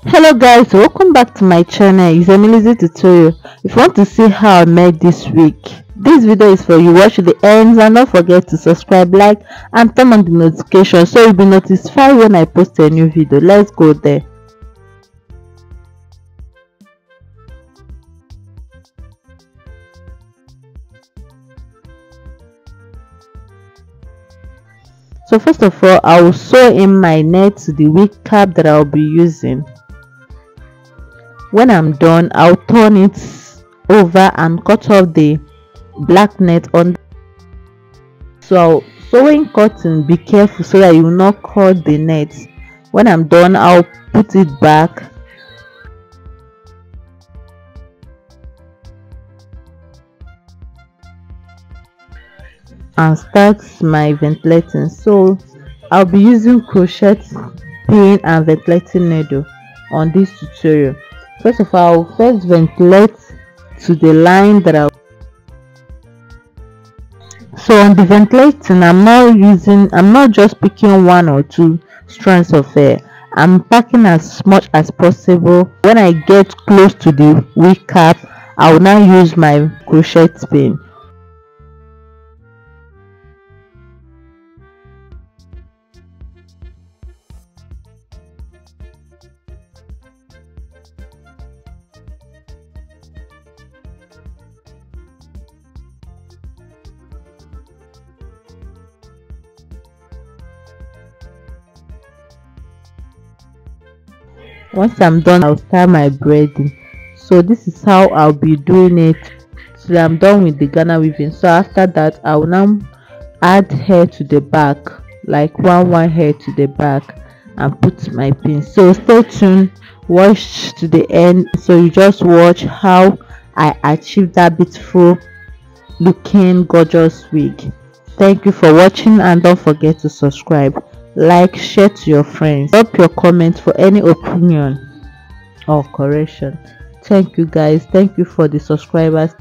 Hello guys, welcome back to my channel. It's Emily tutorial. If you want to see how I made this week, this video is for you. Watch to the end and don't forget to subscribe, like and turn on the notification so you'll be notified when I post a new video. Let's go there. So first of all, I will sew in my net to the wig cap that I'll be using. When I'm done, I'll turn it over and cut off the black net on. So sewing cotton, be careful so that you will not cut the net. When I'm done, I'll put it back and start my ventilating. So I'll be using crochet pin and ventilating needle on this tutorial. First of all, I'll first ventilate to the line that I. So on the ventilating, I'm not just picking one or two strands of hair. I'm packing as much as possible. When I get close to the wig cap, I will now use my crochet pin. Once I'm done, I'll start my braiding. So this is how I'll be doing it till I'm done with the Ghana weaving. So after that, I will now add hair to the back, like one hair to the back, and put my pin. So stay tuned, watch to the end so you just watch how I achieve that beautiful looking gorgeous wig. Thank you for watching and don't forget to subscribe, like, share to your friends. Drop your comment for any opinion or correction. Thank you guys. Thank you for the subscribers.